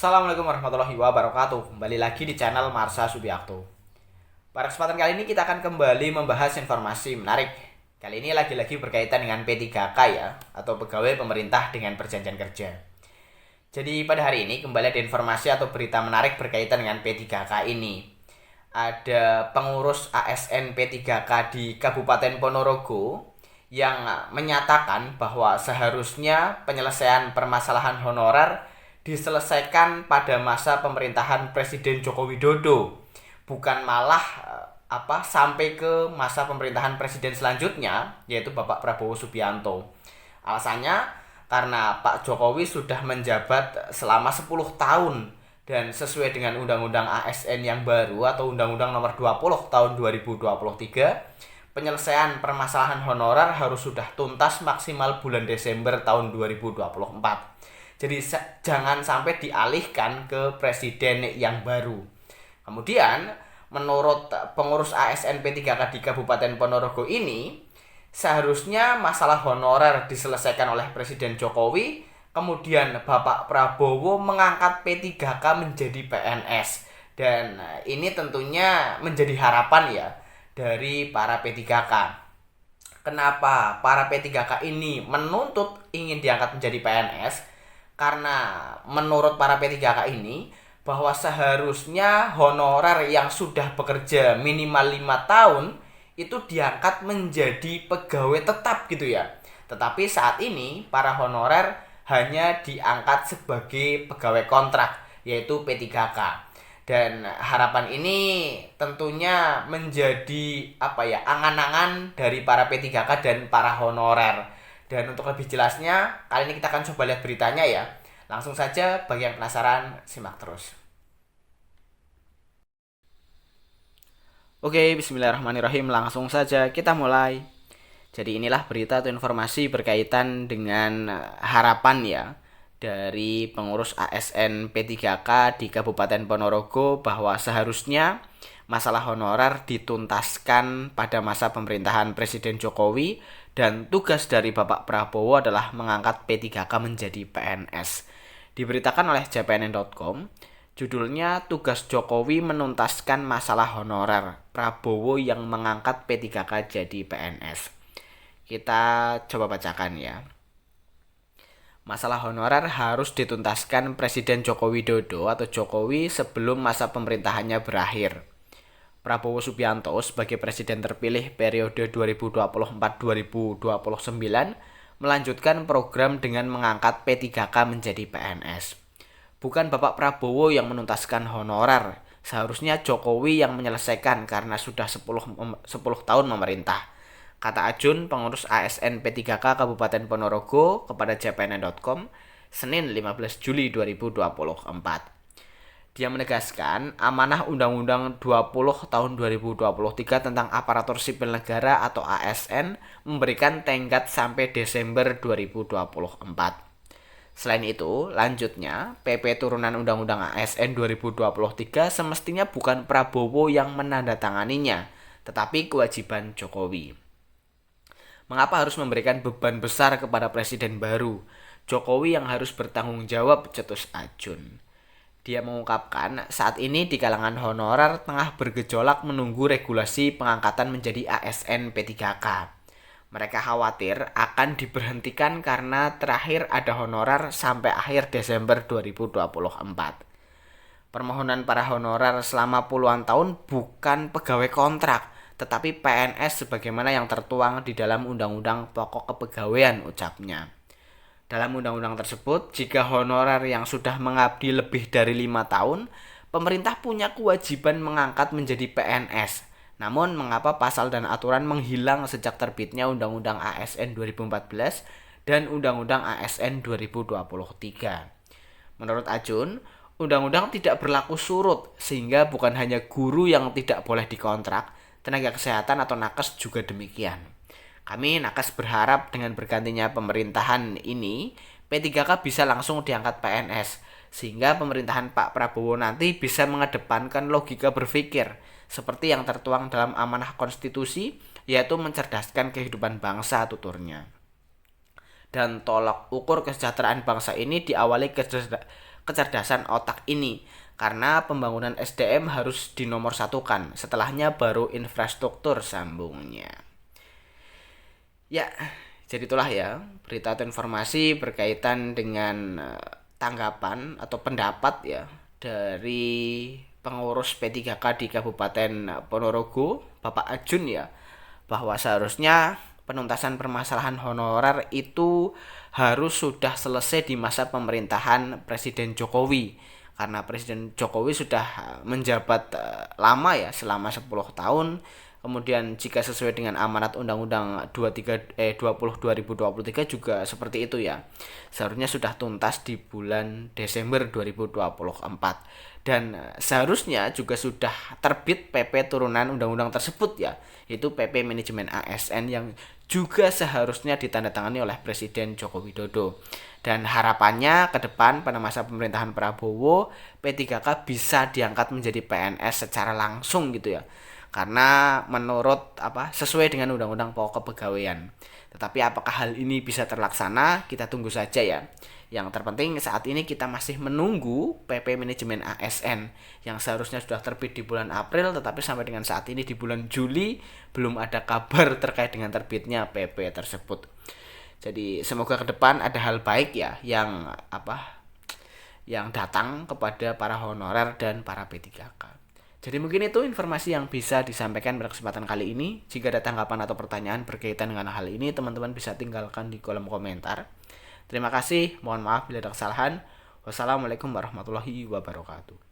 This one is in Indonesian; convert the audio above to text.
Assalamualaikum warahmatullahi wabarakatuh. Kembali lagi di channel Marsha Subiakto. Pada kesempatan kali ini kita akan kembali membahas informasi menarik. Kali ini lagi-lagi berkaitan dengan P3K ya, atau pegawai pemerintah dengan perjanjian kerja. Jadi pada hari ini kembali ada informasi atau berita menarik berkaitan dengan P3K ini. Ada pengurus ASN P3K di Kabupaten Ponorogo yang menyatakan bahwa seharusnya penyelesaian permasalahan honorer diselesaikan pada masa pemerintahan Presiden Joko Widodo, bukan malah sampai ke masa pemerintahan presiden selanjutnya, yaitu Bapak Prabowo Subianto. Alasannya karena Pak Jokowi sudah menjabat selama 10 tahun dan sesuai dengan Undang-Undang ASN yang baru atau Undang-Undang Nomor 20 tahun 2023, penyelesaian permasalahan honorer harus sudah tuntas maksimal bulan Desember tahun 2024. Jadi jangan sampai dialihkan ke presiden yang baru. Kemudian menurut pengurus ASN P3K di Kabupaten Ponorogo ini, seharusnya masalah honorer diselesaikan oleh Presiden Jokowi, kemudian Bapak Prabowo mengangkat P3K menjadi PNS. Dan ini tentunya menjadi harapan ya dari para P3K. Kenapa para P3K ini menuntut ingin diangkat menjadi PNS? Karena menurut para P3K ini bahwa seharusnya honorer yang sudah bekerja minimal 5 tahun itu diangkat menjadi pegawai tetap gitu ya. Tetapi saat ini para honorer hanya diangkat sebagai pegawai kontrak, yaitu P3K. Dan harapan ini tentunya menjadi angan-angan dari para P3K dan para honorer. Dan untuk lebih jelasnya, kali ini kita akan coba lihat beritanya ya. Langsung saja, bagi yang penasaran, simak terus. Oke, bismillahirrahmanirrahim. Langsung saja kita mulai. Jadi inilah berita atau informasi berkaitan dengan harapan ya dari pengurus ASN P3K di Kabupaten Ponorogo bahwa seharusnya masalah honorer dituntaskan pada masa pemerintahan Presiden Jokowi dan tugas dari Bapak Prabowo adalah mengangkat P3K menjadi PNS. Diberitakan oleh jpnn.com, judulnya tugas Jokowi menuntaskan masalah honorer, Prabowo yang mengangkat P3K jadi PNS. Kita coba bacakan ya. Masalah honorer harus dituntaskan Presiden Joko Widodo atau Jokowi sebelum masa pemerintahannya berakhir. Prabowo Subianto sebagai presiden terpilih periode 2024-2029 melanjutkan program dengan mengangkat P3K menjadi PNS. Bukan Bapak Prabowo yang menuntaskan honorer, seharusnya Jokowi yang menyelesaikan karena sudah 10 tahun memerintah, kata Ajun, pengurus ASN P3K Kabupaten Ponorogo kepada jpnn.com Senin 15 Juli 2024. Dia menegaskan amanah Undang-Undang 20 tahun 2023 tentang aparatur sipil negara atau ASN memberikan tenggat sampai Desember 2024. Selain itu, lanjutnya, PP turunan Undang-Undang ASN 2023 semestinya bukan Prabowo yang menandatanganinya, tetapi kewajiban Jokowi. Mengapa harus memberikan beban besar kepada presiden baru? Jokowi yang harus bertanggung jawab, cetus Ajun. Dia mengungkapkan saat ini di kalangan honorer tengah bergejolak menunggu regulasi pengangkatan menjadi ASN P3K. Mereka khawatir akan diberhentikan karena terakhir ada honorer sampai akhir Desember 2024. Permohonan para honorer selama puluhan tahun bukan pegawai kontrak, tetapi PNS sebagaimana yang tertuang di dalam Undang-Undang Pokok Kepegawaian, ucapnya. Dalam undang-undang tersebut, jika honorer yang sudah mengabdi lebih dari 5 tahun, pemerintah punya kewajiban mengangkat menjadi PNS. Namun, mengapa pasal dan aturan menghilang sejak terbitnya Undang-Undang ASN 2014 dan Undang-Undang ASN 2023? Menurut Ajun, undang-undang tidak berlaku surut, sehingga bukan hanya guru yang tidak boleh dikontrak, tenaga kesehatan atau nakes juga demikian. Kami nakes berharap dengan bergantinya pemerintahan ini, P3K bisa langsung diangkat PNS, sehingga pemerintahan Pak Prabowo nanti bisa mengedepankan logika berpikir, seperti yang tertuang dalam amanah konstitusi, yaitu mencerdaskan kehidupan bangsa, tuturnya. Dan tolak ukur kesejahteraan bangsa ini diawali kecerdasan otak ini. Karena pembangunan SDM harus dinomorsatukan, setelahnya baru infrastruktur sambungnya. Ya, jadi itulah ya berita atau informasi berkaitan dengan tanggapan atau pendapat ya dari pengurus P3K di Kabupaten Ponorogo, Bapak Ajun ya, bahwa seharusnya penuntasan permasalahan honorer itu harus sudah selesai di masa pemerintahan Presiden Jokowi. Karena Presiden Jokowi sudah menjabat lama ya, selama 10 tahun. Kemudian jika sesuai dengan amanat Undang-Undang 20 2023 juga seperti itu ya. Seharusnya sudah tuntas di bulan Desember 2024. Dan seharusnya juga sudah terbit PP turunan undang-undang tersebut ya, yaitu PP Manajemen ASN yang juga seharusnya ditandatangani oleh Presiden Joko Widodo. Dan harapannya ke depan pada masa pemerintahan Prabowo, P3K bisa diangkat menjadi PNS secara langsung gitu ya, karena menurut sesuai dengan undang-undang pokok kepegawaian. Tetapi apakah hal ini bisa terlaksana, kita tunggu saja ya. Yang terpenting saat ini kita masih menunggu PP Manajemen ASN yang seharusnya sudah terbit di bulan April, tetapi sampai dengan saat ini di bulan Juli belum ada kabar terkait dengan terbitnya PP tersebut. Jadi semoga ke depan ada hal baik ya yang datang kepada para honorer dan para P3K. Jadi mungkin itu informasi yang bisa disampaikan pada kesempatan kali ini. Jika ada tanggapan atau pertanyaan berkaitan dengan hal ini, teman-teman bisa tinggalkan di kolom komentar. Terima kasih, mohon maaf bila ada kesalahan. Wassalamualaikum warahmatullahi wabarakatuh.